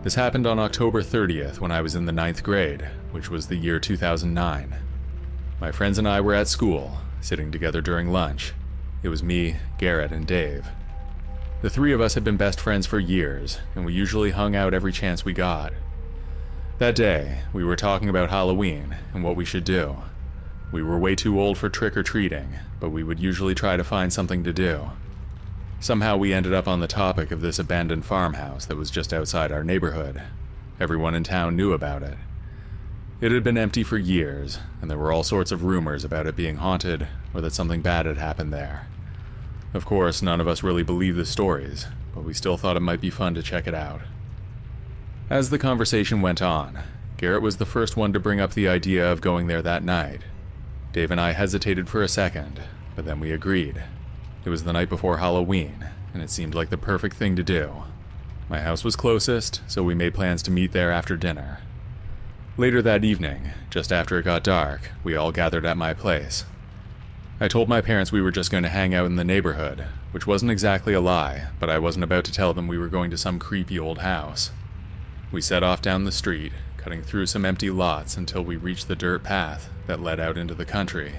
This happened on October 30th when I was in the 9th grade, which was the year 2009. My friends and I were at school, sitting together during lunch. It was me, Garrett, and Dave. The three of us had been best friends for years, and we usually hung out every chance we got. That day, we were talking about Halloween and what we should do. We were way too old for trick-or-treating, but we would usually try to find something to do. Somehow we ended up on the topic of this abandoned farmhouse that was just outside our neighborhood. Everyone in town knew about it. It had been empty for years, and there were all sorts of rumors about it being haunted or that something bad had happened there. Of course, none of us really believed the stories, but we still thought it might be fun to check it out. As the conversation went on, Garrett was the first one to bring up the idea of going there that night. Dave and I hesitated for a second, but then we agreed. It was the night before Halloween, and it seemed like the perfect thing to do. My house was closest, so we made plans to meet there after dinner. Later that evening, just after it got dark, we all gathered at my place. I told my parents we were just going to hang out in the neighborhood, which wasn't exactly a lie, but I wasn't about to tell them we were going to some creepy old house. We set off down the street, cutting through some empty lots until we reached the dirt path that led out into the country.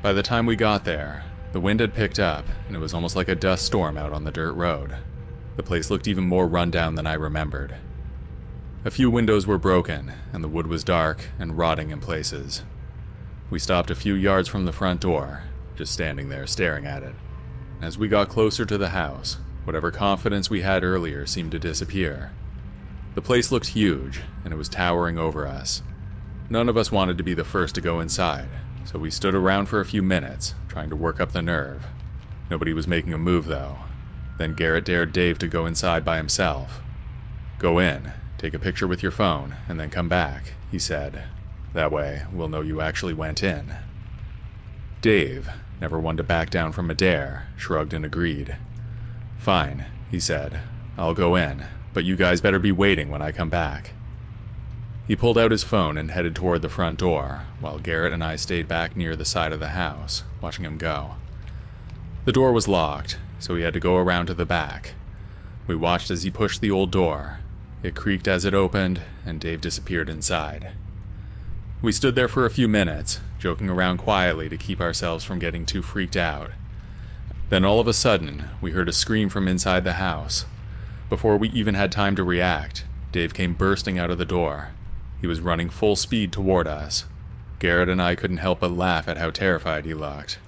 By the time we got there, the wind had picked up, and it was almost like a dust storm out on the dirt road. The place looked even more run down than I remembered. A few windows were broken, and the wood was dark and rotting in places. We stopped a few yards from the front door, just standing there staring at it. As we got closer to the house, whatever confidence we had earlier seemed to disappear. The place looked huge, and it was towering over us. None of us wanted to be the first to go inside, so we stood around for a few minutes, trying to work up the nerve. Nobody was making a move, though. Then Garrett dared Dave to go inside by himself. "Go in, take a picture with your phone, and then come back," he said. "That way, we'll know you actually went in." Dave, never one to back down from a dare, shrugged and agreed. "Fine," he said. "I'll go in, but you guys better be waiting when I come back." He pulled out his phone and headed toward the front door, while Garrett and I stayed back near the side of the house, watching him go. The door was locked, so we had to go around to the back. We watched as he pushed the old door. It creaked as it opened, and Dave disappeared inside. We stood there for a few minutes, joking around quietly to keep ourselves from getting too freaked out. Then all of a sudden, we heard a scream from inside the house. Before we even had time to react, Dave came bursting out of the door. He was running full speed toward us. Garrett and I couldn't help but laugh at how terrified he looked.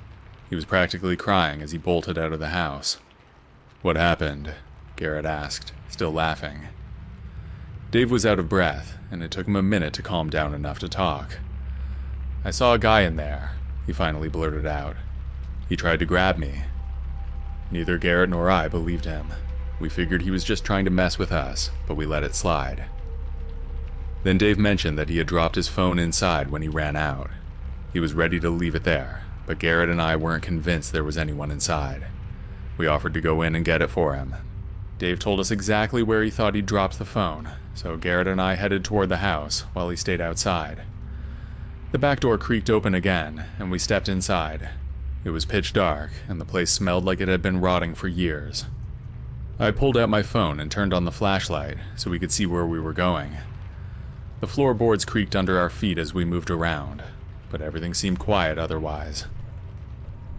He was practically crying as he bolted out of the house. "What happened?" Garrett asked, still laughing. Dave was out of breath, and it took him a minute to calm down enough to talk. "I saw a guy in there," he finally blurted out. "He tried to grab me." Neither Garrett nor I believed him. We figured he was just trying to mess with us, but we let it slide. Then Dave mentioned that he had dropped his phone inside when he ran out. He was ready to leave it there, but Garrett and I weren't convinced there was anyone inside. We offered to go in and get it for him. Dave told us exactly where he thought he'd dropped the phone, so Garrett and I headed toward the house while he stayed outside. The back door creaked open again, and we stepped inside. It was pitch dark, and the place smelled like it had been rotting for years. I pulled out my phone and turned on the flashlight so we could see where we were going. The floorboards creaked under our feet as we moved around, but everything seemed quiet otherwise.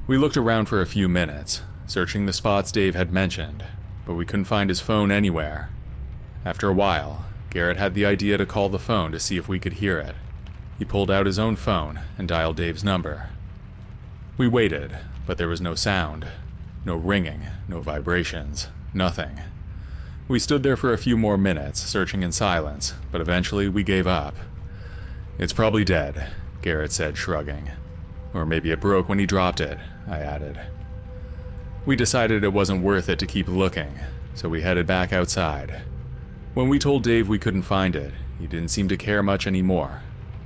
We looked around for a few minutes, searching the spots Dave had mentioned, but we couldn't find his phone anywhere. After a while, Garrett had the idea to call the phone to see if we could hear it. He pulled out his own phone and dialed Dave's number. We waited, but there was no sound. No ringing, no vibrations, nothing. We stood there for a few more minutes, searching in silence, but eventually we gave up. "It's probably dead," Garrett said, shrugging. "Or maybe it broke when he dropped it," I added. We decided it wasn't worth it to keep looking, so we headed back outside. When we told Dave we couldn't find it, he didn't seem to care much anymore.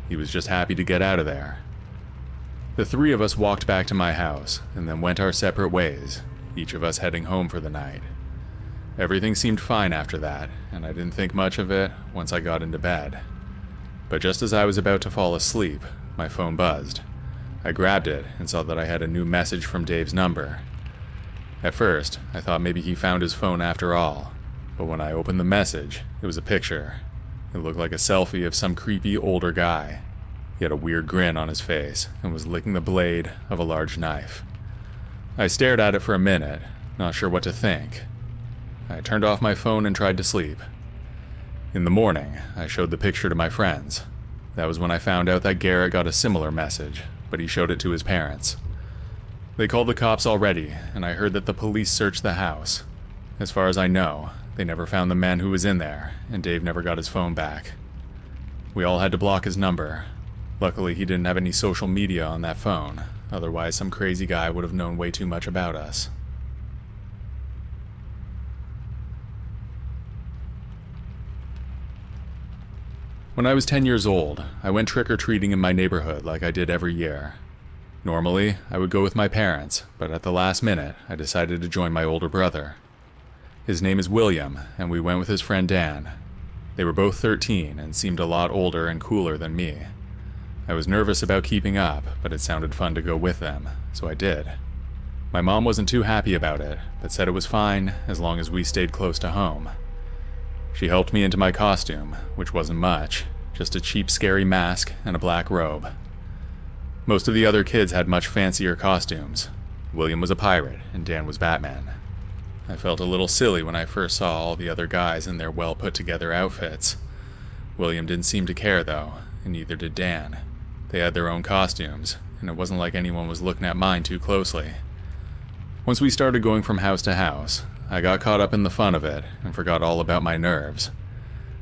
He was just happy to get out of there. The three of us walked back to my house, and then went our separate ways, each of us heading home for the night. Everything seemed fine after that, and I didn't think much of it once I got into bed. But just as I was about to fall asleep, my phone buzzed. I grabbed it and saw that I had a new message from Dave's number. At first, I thought maybe he found his phone after all, but when I opened the message, it was a picture. It looked like a selfie of some creepy older guy. He had a weird grin on his face and was licking the blade of a large knife. I stared at it for a minute, not sure what to think. I turned off my phone and tried to sleep. In the morning, I showed the picture to my friends. That was when I found out that Garrett got a similar message, but he showed it to his parents. They called the cops already, and I heard that the police searched the house. As far as I know, they never found the man who was in there, and Dave never got his phone back. We all had to block his number. Luckily, he didn't have any social media on that phone, otherwise some crazy guy would have known way too much about us. When I was 10 years old, I went trick-or-treating in my neighborhood like I did every year. Normally, I would go with my parents, but at the last minute, I decided to join my older brother. His name is William, and we went with his friend Dan. They were both 13 and seemed a lot older and cooler than me. I was nervous about keeping up, but it sounded fun to go with them, so I did. My mom wasn't too happy about it, but said it was fine as long as we stayed close to home. She helped me into my costume, which wasn't much, just a cheap scary mask and a black robe. Most of the other kids had much fancier costumes. William was a pirate, and Dan was Batman. I felt a little silly when I first saw all the other guys in their well-put-together outfits. William didn't seem to care, though, and neither did Dan. They had their own costumes, and it wasn't like anyone was looking at mine too closely. Once we started going from house to house, I got caught up in the fun of it and forgot all about my nerves.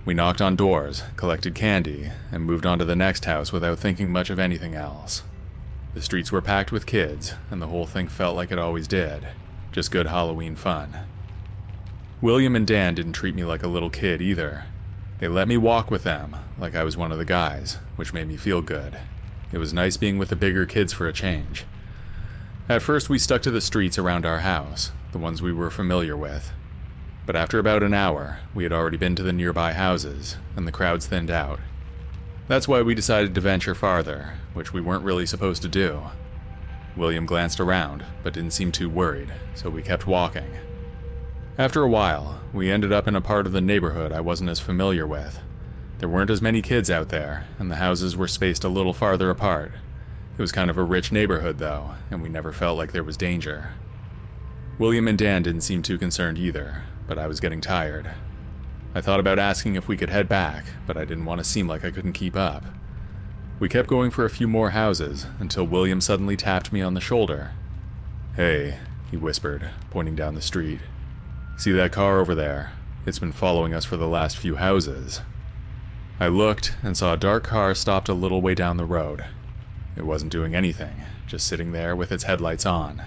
We knocked on doors, collected candy, and moved on to the next house without thinking much of anything else. The streets were packed with kids, and the whole thing felt like it always did. Just good Halloween fun. William and Dan didn't treat me like a little kid either. They let me walk with them, like I was one of the guys, which made me feel good. It was nice being with the bigger kids for a change. At first we stuck to the streets around our house, the ones we were familiar with. But after about an hour, we had already been to the nearby houses, and the crowds thinned out. That's why we decided to venture farther, which we weren't really supposed to do. William glanced around, but didn't seem too worried, so we kept walking. After a while, we ended up in a part of the neighborhood I wasn't as familiar with. There weren't as many kids out there, and the houses were spaced a little farther apart. It was kind of a rich neighborhood, though, and we never felt like there was danger. William and Dan didn't seem too concerned either, but I was getting tired. I thought about asking if we could head back, but I didn't want to seem like I couldn't keep up. We kept going for a few more houses, until William suddenly tapped me on the shoulder. "Hey," he whispered, pointing down the street. "See that car over there? It's been following us for the last few houses." I looked and saw a dark car stopped a little way down the road. It wasn't doing anything, just sitting there with its headlights on.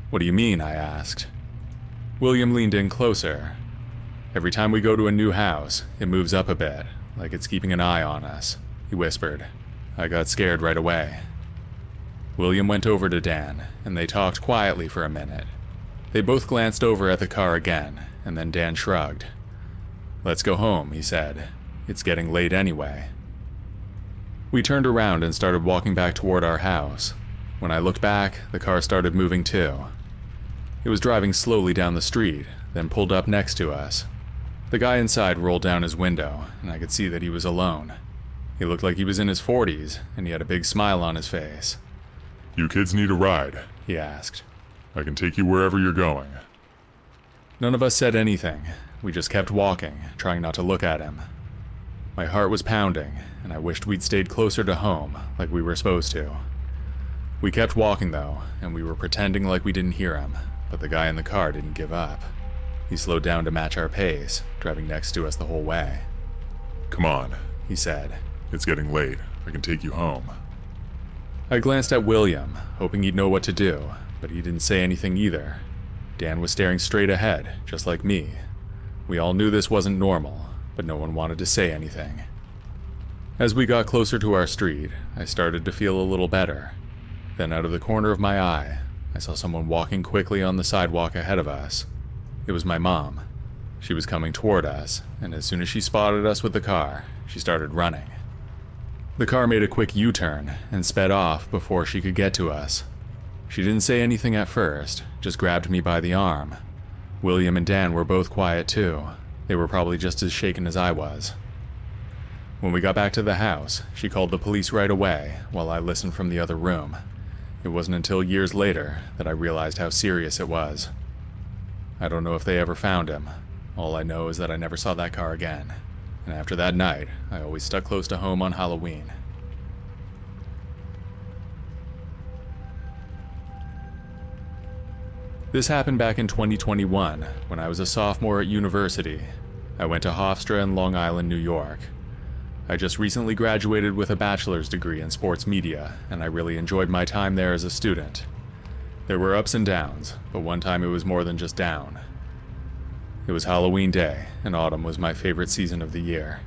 "What do you mean?" I asked. William leaned in closer. "Every time we go to a new house, it moves up a bit, like it's keeping an eye on us," he whispered. I got scared right away. William went over to Dan, and they talked quietly for a minute. They both glanced over at the car again, and then Dan shrugged. "Let's go home," he said. "It's getting late anyway." We turned around and started walking back toward our house. When I looked back, the car started moving too. It was driving slowly down the street, then pulled up next to us. The guy inside rolled down his window, and I could see that he was alone. He looked like he was in his 40s, and he had a big smile on his face. "You kids need a ride?" he asked. "I can take you wherever you're going." None of us said anything. We just kept walking, trying not to look at him. My heart was pounding, and I wished we'd stayed closer to home, like we were supposed to. We kept walking, though, and we were pretending like we didn't hear him, but the guy in the car didn't give up. He slowed down to match our pace, driving next to us the whole way. "Come on," he said. "It's getting late. I can take you home." I glanced at William, hoping he'd know what to do, but he didn't say anything either. Dan was staring straight ahead, just like me. We all knew this wasn't normal, but no one wanted to say anything. As we got closer to our street, I started to feel a little better. Then out of the corner of my eye, I saw someone walking quickly on the sidewalk ahead of us. It was my mom. She was coming toward us, and as soon as she spotted us with the car, she started running. The car made a quick U-turn and sped off before she could get to us. She didn't say anything at first, just grabbed me by the arm. William and Dan were both quiet too, They were probably just as shaken as I was. When we got back to the house, she called the police right away while I listened from the other room. It wasn't until years later that I realized how serious it was. I don't know if they ever found him. All I know is that I never saw that car again. And after that night, I always stuck close to home on Halloween. This happened back in 2021, when I was a sophomore at university. I went to Hofstra in Long Island, New York. I just recently graduated with a bachelor's degree in sports media, and I really enjoyed my time there as a student. There were ups and downs, but one time it was more than just down. It was Halloween Day, and autumn was my favorite season of the year.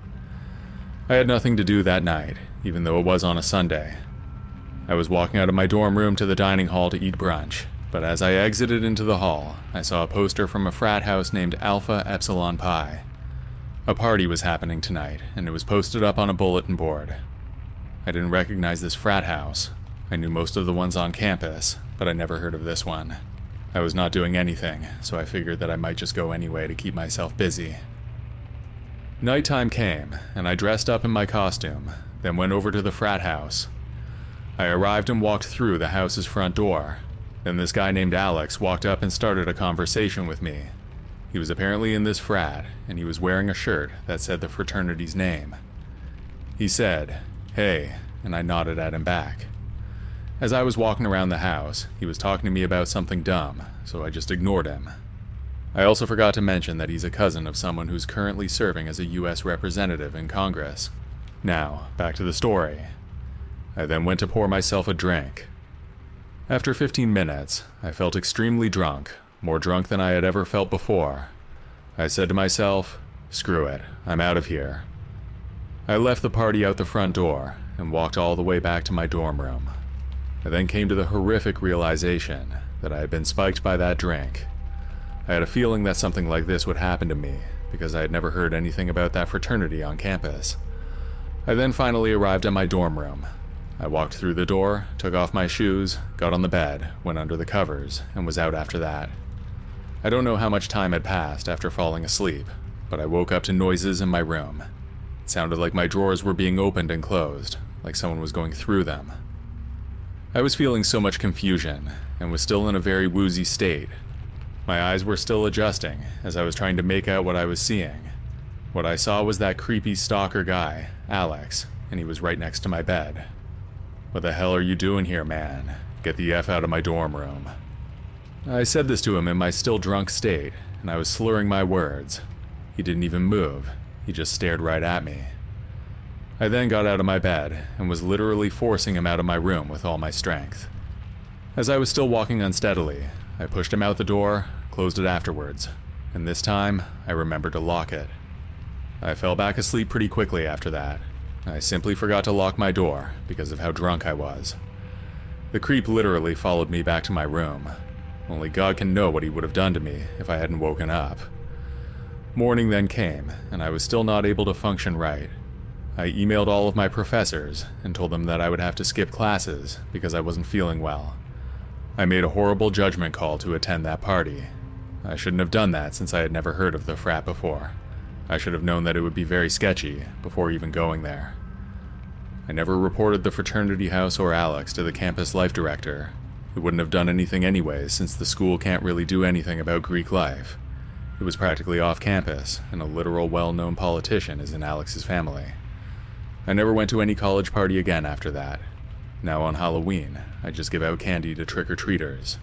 I had nothing to do that night, even though it was on a Sunday. I was walking out of my dorm room to the dining hall to eat brunch, but as I exited into the hall, I saw a poster from a frat house named Alpha Epsilon Pi. A party was happening tonight, and it was posted up on a bulletin board. I didn't recognize this frat house. I knew most of the ones on campus, but I never heard of this one. I was not doing anything, so I figured that I might just go anyway to keep myself busy. Nighttime came, and I dressed up in my costume, then went over to the frat house. I arrived and walked through the house's front door. Then this guy named Alex walked up and started a conversation with me. He was apparently in this frat, and he was wearing a shirt that said the fraternity's name. He said, "Hey," and I nodded at him back. As I was walking around the house, he was talking to me about something dumb, so I just ignored him. I also forgot to mention that he's a cousin of someone who's currently serving as a U.S. representative in Congress. Now, back to the story. I then went to pour myself a drink. After 15 minutes, I felt extremely drunk, more drunk than I had ever felt before. I said to myself, "Screw it, I'm out of here." I left the party out the front door and walked all the way back to my dorm room. I then came to the horrific realization that I had been spiked by that drink. I had a feeling that something like this would happen to me because I had never heard anything about that fraternity on campus. I then finally arrived at my dorm room. I walked through the door, took off my shoes, got on the bed, went under the covers, and was out after that. I don't know how much time had passed after falling asleep, but I woke up to noises in my room. It sounded like my drawers were being opened and closed, like someone was going through them. I was feeling so much confusion, and was still in a very woozy state. My eyes were still adjusting as I was trying to make out what I was seeing. What I saw was that creepy stalker guy, Alex, and he was right next to my bed. "What the hell are you doing here, man? Get the F out of my dorm room." I said this to him in my still drunk state, and I was slurring my words. He didn't even move. He just stared right at me. I then got out of my bed and was literally forcing him out of my room with all my strength. As I was still walking unsteadily, I pushed him out the door, closed it afterwards, and this time I remembered to lock it. I fell back asleep pretty quickly after that. I simply forgot to lock my door because of how drunk I was. The creep literally followed me back to my room. Only God can know what he would have done to me if I hadn't woken up. Morning then came, and I was still not able to function right. I emailed all of my professors and told them that I would have to skip classes because I wasn't feeling well. I made a horrible judgment call to attend that party. I shouldn't have done that since I had never heard of the frat before. I should have known that it would be very sketchy before even going there. I never reported the fraternity house or Alex to the campus life director. It wouldn't have done anything anyways since the school can't really do anything about Greek life. It was practically off campus, and a literal well-known politician is in Alex's family. I never went to any college party again after that. Now on Halloween, I just give out candy to trick-or-treaters.